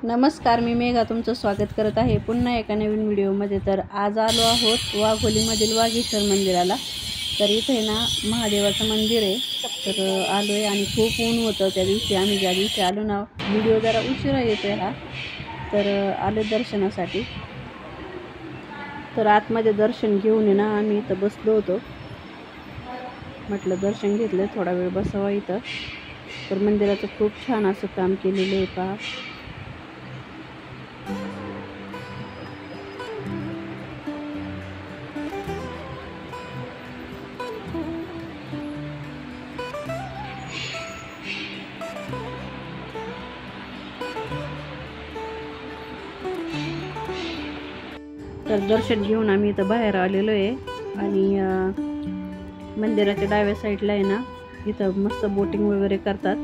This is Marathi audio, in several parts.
नमस्कार, मी मेघा तुमचं स्वागत करत आहे पुन्हा एका नवीन व्हिडिओमध्ये। तर आज आलो आहोत वाघोलीमधील वाघेश्वर मंदिराला। तर इथे ना महादेवाचं मंदिर आहे। तर आलो आहे आणि खूप ऊन होतं त्या दिवशी। आम्ही ज्या दिवशी आलो ना, व्हिडिओ जरा उशिरा येतोय हा। तर आलो दर्शनासाठी। तर आतमध्ये दर्शन घेऊन ना आम्ही इथं बसलो होतो। म्हटलं दर्शन घेतलं, थोडा वेळ बसावा इथं। तर मंदिराचं खूप छान असं काम केलेलं आहे पहा। तर दर्शन घेऊन आम्ही इथं बाहेर आलेलो आहे आणि मंदिराच्या डाव्या साईडला आहे ना, इथं मस्त बोटिंग वगैरे करतात।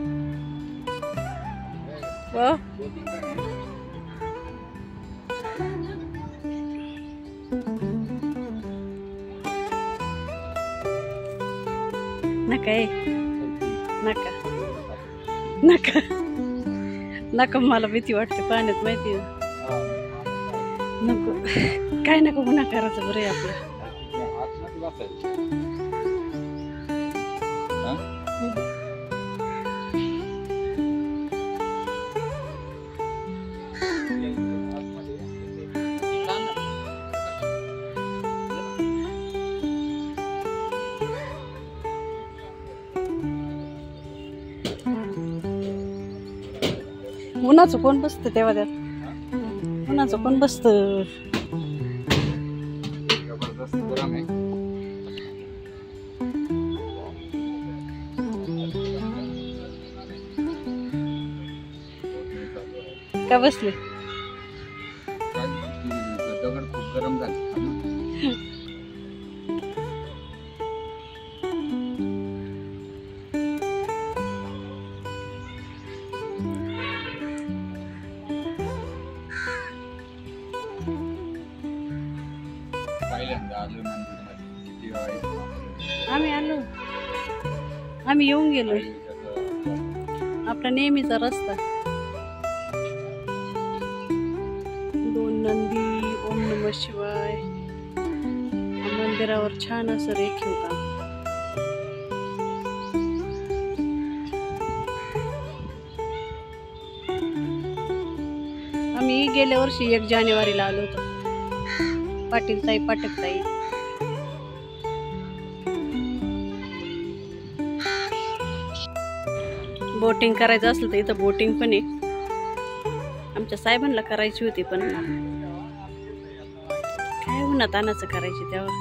नका नका नका नका, मला भीती वाटते पाण्यात, माहिती आहे। नको काय नको गुन्हा करायचं, बरं आहे आपलं। उन्हाचं कोण बसतं तेव्हा त्यात? उन्हाचं कोण बसतं? का बसले? दगड खूप गरम झाले। आम्ही येऊन गेलो, आपला नेहमीचा रस्ता। दोन नंदी, ओम नमः शिवाय, मंदिरावर छान असं रेखीव काम। आम्ही गेल्या वर्षी 1 जानेवारीला आलो होतो। पाटील ताई, पाटक ताई। बोटिंग करायचं असलं तर इथं बोटिंग पण आहे। आमच्या साहेबांना करायची होती, पण काय उन्हात तानाचं करायची तेव्हा।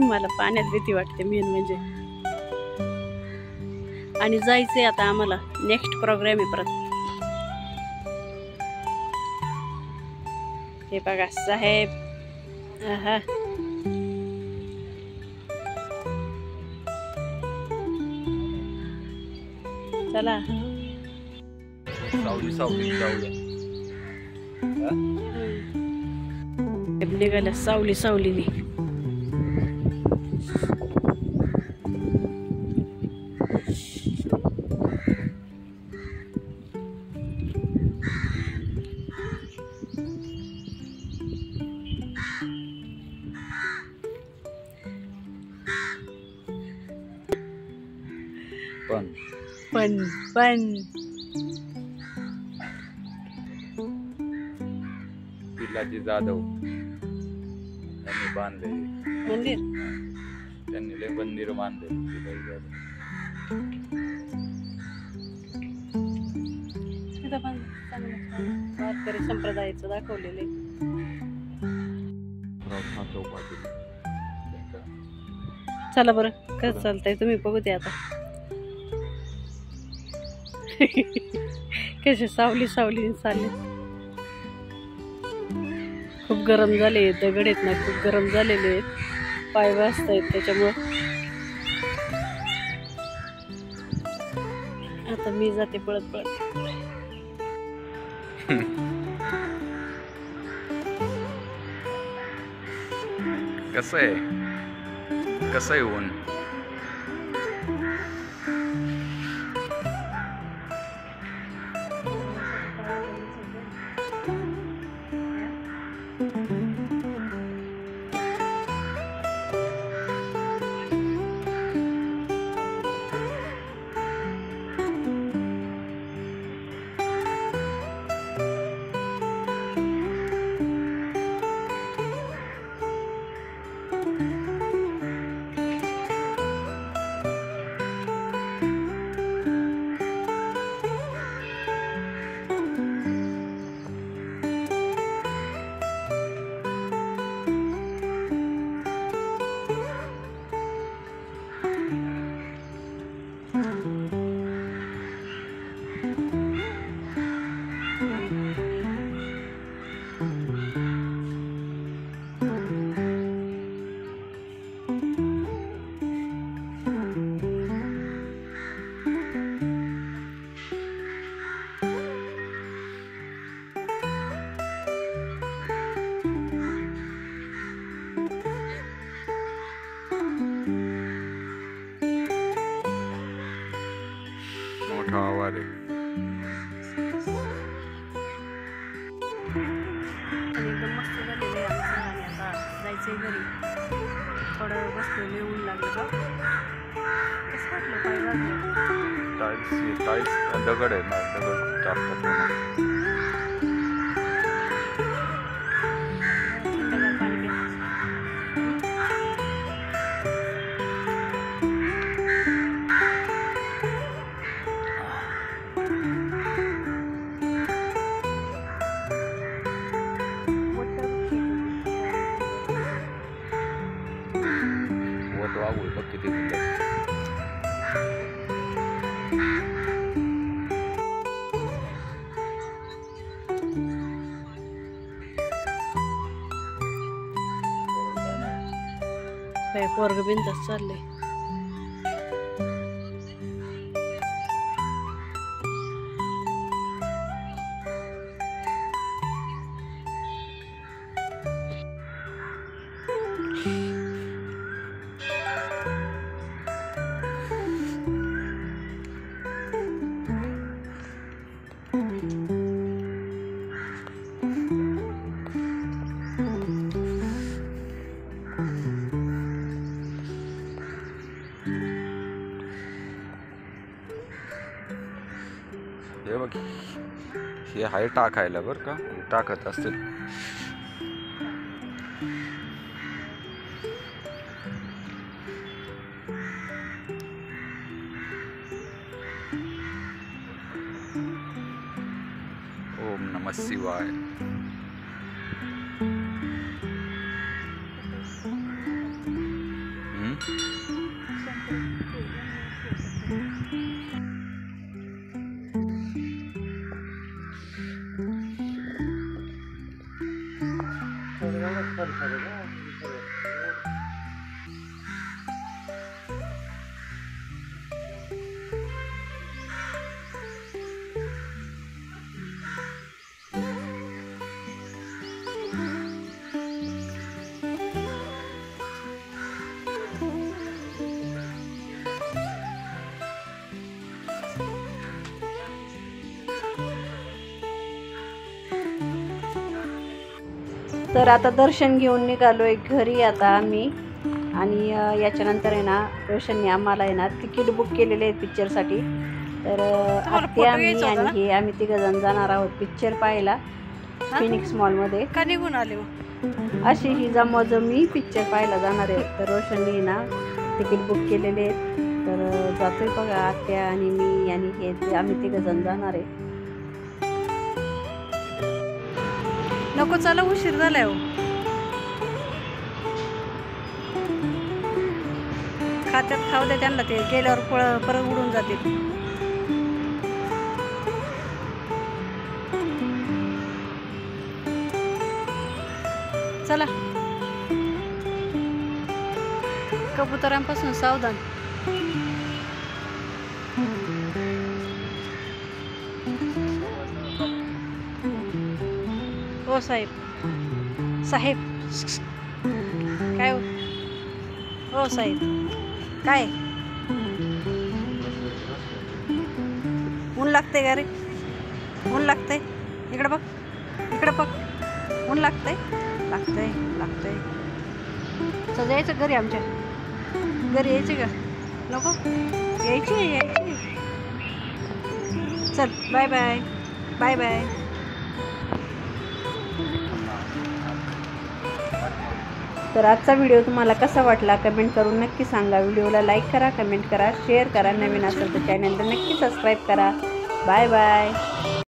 मला पाण्यात भीती वाटते मेन म्हणजे। आणि जायचंय आता आम्हाला, नेक्स्ट प्रोग्राम आहे परत। हे बघा साहेब, आहा चला। सावली सावली निघाल्या सावली सावलीने। पण पण पण पिलाजी जाधव यांनी बांधले मंदिर। त्यांनी लय मंदिर बांधले पिलाजी जाधव। तिथं पण चांगलं वारकरी संप्रदायाचं दाखवलेले। चला बरं, कसं चालतंय तुम्ही बघू दे आता। कसे सावली सावली चालले। खूप गरम झाले, दगड आहेत ना खूप गरम झालेले आहेत, पाय वाजत आहेत त्याच्यामुळे। आता मी जाते पळत पळत। कसं आहे, कसं आहे ऊन? एकदम मस्त झालेलं आहे आमचं आणि आता जायचं आहे घरी. थोडं बसलेलं येऊन लागलं का कसं वाटलं पाय लागलं. टाईल्स दगड आहे ना, दगड चालतात थंडगार पाणी प्यायचं. वट वाघूळ बघ किती सुंदर. पोरग बिंदास चाललंय. हे बघ, हे आहे टाकायला बरं का, टाकत असतील. ओम नमः शिवाय. तर आता दर्शन घेऊन निघालोय घरी आता आम्ही. आणि याच्यानंतर आहे ना रोशनने आम्हाला आहे ना तिकीट बुक केलेले आहे पिक्चरसाठी. तर आत्या मी आणि हे आम्ही तिघजण जाणार आहोत पिक्चर पाहायला फिनिक्स मॉलमध्ये. का निघून आले अशी ही जमाजमी पिक्चर पाहायला जाणार आहे. तर रोशनने ना तिकीट बुक केलेले आहेत. तर जातोय बघा आत्या आणि मी आणि हे आम्ही तिघजण जाणार आहे. नको चला उशीर झालाय हो. खात्यात खाऊ दे त्यांना, ते गेल्यावर परत उडून जातील. चला कबुतरांपासून सावधान. हो साहेब, साहेब काय हो साहेब काय ऊन लागते का रे? ऊन लागतंय. इकडे बघ, इकडे बघ, ऊन लागतंय लागतंय लागतंय. जायचं घरी, आमच्या घरी यायचे का? नको यायची यायची. चल बाय बाय बाय बाय. तर आजचा व्हिडिओ तुम्हाला कसा वाटला कमेंट करून नक्की सांगा. व्हिडिओला लाईक करा, कमेंट करा, शेअर करा. नवीन असेल तर चॅनलला नक्की सबस्क्राईब करा. Bye bye.